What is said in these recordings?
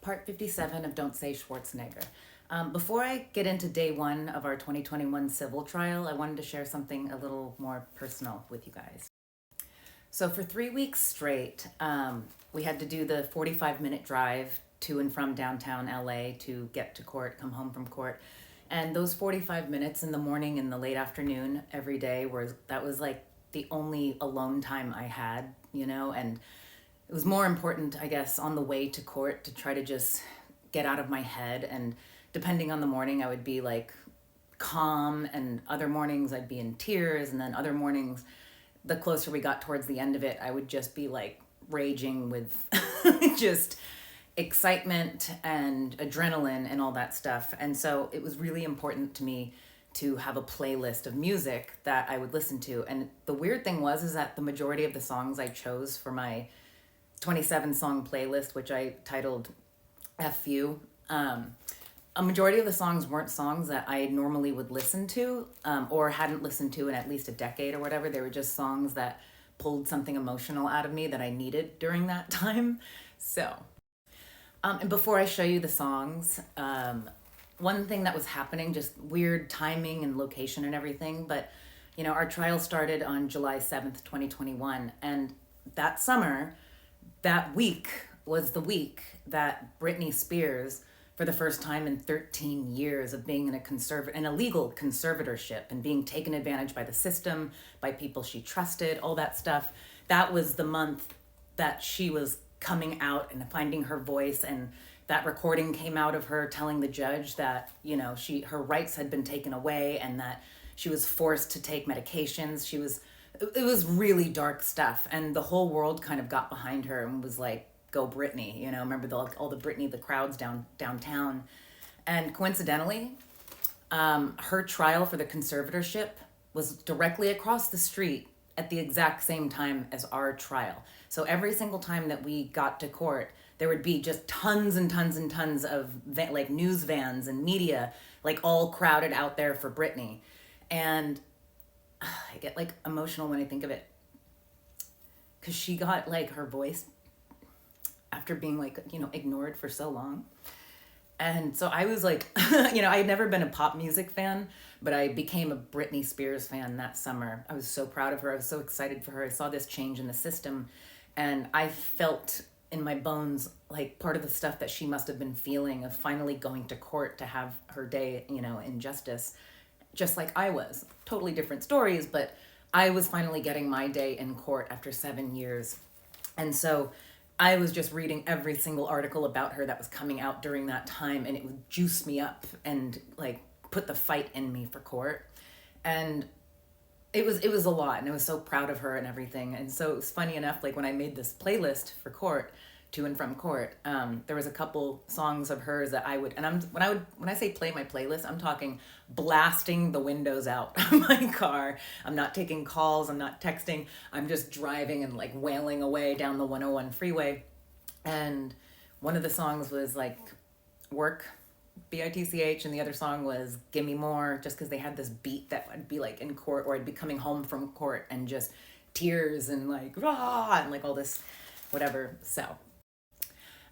Part 57 of Don't Say Schwarzenegger. Before I get into day one of our 2021 civil trial, I wanted to share something a little more personal with you guys. So, for 3 weeks straight, we had to do the 45-minute drive to and from downtown LA to get to court, come home from court. And those 45 minutes in the morning and the late afternoon every day that was like the only alone time I had, and it was more important, I guess, on the way to court to try to just get out of my head. And depending on the morning, I would be like calm, and other mornings I'd be in tears. And then other mornings, the closer we got towards the end of it, I would just be like raging with just excitement and adrenaline and all that stuff. And so it was really important to me to have a playlist of music that I would listen to. And the weird thing is that the majority of the songs I chose for my 27 song playlist, which I titled F You, a majority of the songs weren't songs that I normally would listen to, or hadn't listened to in at least a decade or whatever. They were just songs that pulled something emotional out of me that I needed during that time. So, and before I show you the songs, one thing that was happening, just weird timing and location and everything, but our trial started on July 7th, 2021. And that summer, that week was the week that Britney Spears, for the first time in 13 years of being in an illegal conservatorship and being taken advantage by the system, by people she trusted, all that stuff, that was the month that she was coming out and finding her voice. And that recording came out of her telling the judge that, her rights had been taken away and that she was forced to take medications. It was really dark stuff, and the whole world kind of got behind her and was like, go Britney, remember all the Britney, the crowds downtown. And coincidentally, her trial for the conservatorship was directly across the street at the exact same time as our trial. So every single time that we got to court, there would be just tons and tons and tons of news vans and media, all crowded out there for Britney. And I get emotional when I think of it, because she got her voice after being ignored for so long. And so I was I had never been a pop music fan, but I became a Britney Spears fan that summer. I was so proud of her. I was so excited for her. I saw this change in the system, and I felt in my bones part of the stuff that she must have been feeling of finally going to court to have her day, in justice, just like I was. Totally different stories, but I was finally getting my day in court after 7 years. And so I was just reading every single article about her that was coming out during that time, and it would juice me up and put the fight in me for court. And it was a lot, and I was so proud of her and everything. And so it was funny enough, when I made this playlist for court, to and from court, there was a couple songs of hers that I would, and when I say play my playlist, I'm talking blasting the windows out of my car. I'm not taking calls, I'm not texting, I'm just driving and wailing away down the 101 freeway. And one of the songs was Work, BITCH, and the other song was Gimme More, just because they had this beat that would be in court, or I'd be coming home from court and just tears and rah, and all this whatever. So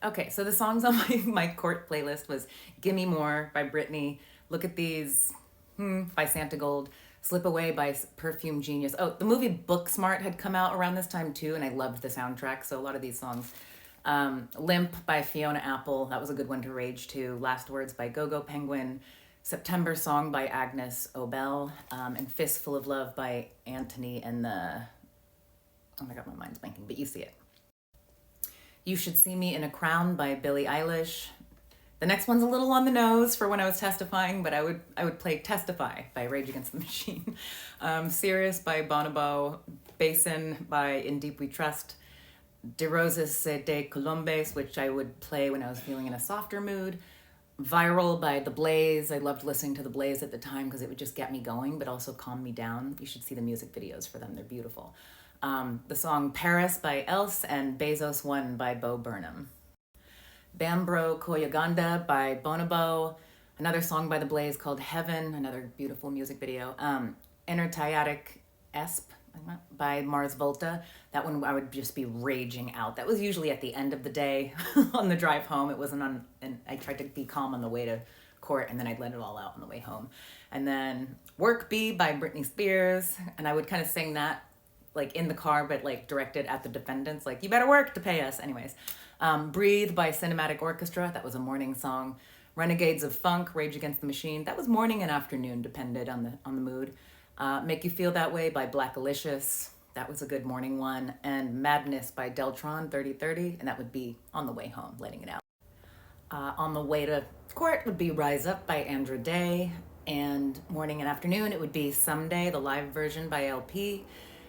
okay, so the songs on my court playlist was Gimme More by Britney, Look at These by Santa Gold, Slip Away by Perfume Genius. Oh, the movie Booksmart had come out around this time too, and I loved the soundtrack, so a lot of these songs. Limp by Fiona Apple, that was a good one to rage to. Last Words by Go-Go Penguin, September Song by Agnes Obel, and Fistful of Love by Anthony and the... Oh my god, my mind's blanking, but you see it. You Should See Me in a Crown by Billie Eilish. The next one's a little on the nose for when I was testifying, but I would play Testify by Rage Against the Machine. Serious by Bonobo. Basin by In Deep We Trust. De Roses de Colombes, which I would play when I was feeling in a softer mood. Viral by The Blaze. I loved listening to The Blaze at the time because it would just get me going, but also calm me down. You should see the music videos for them. They're beautiful. The song Paris by Else, and Bezos One by Bo Burnham. Bambro Koyaganda by Bonobo. Another song by The Blaze called Heaven, another beautiful music video. Intertiatic Esp by Mars Volta. That one I would just be raging out. That was usually at the end of the day on the drive home. It wasn't on, and I tried to be calm on the way to court, and then I'd let it all out on the way home. And then Work Bee by Britney Spears, and I would kind of sing that like in the car, but like directed at the defendants, like, you better work to pay us. Anyways, Breathe by Cinematic Orchestra. That was a morning song. Renegades of Funk, Rage Against the Machine. That was morning and afternoon, depended on the mood. Make You Feel That Way by Black Alicious. That was a good morning one. And Madness by Deltron 3030, and that would be on the way home, letting it out. On the way to court would be Rise Up by Andra Day. And morning and afternoon, it would be Someday, the live version by LP.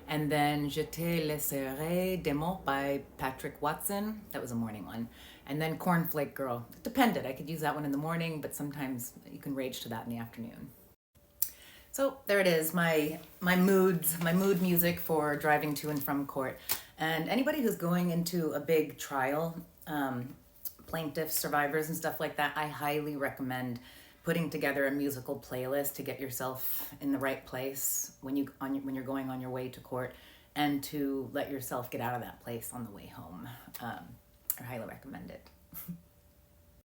And then Je te laisserai des mots by Patrick Watson. That was a morning one. And then Cornflake Girl. It depended. I could use that one in the morning, but sometimes you can rage to that in the afternoon. So there it is, my mood music for driving to and from court. And anybody who's going into a big trial, plaintiffs, survivors, and stuff like that, I highly recommend putting together a musical playlist to get yourself in the right place when you're going on your way to court, and to let yourself get out of that place on the way home. I highly recommend it.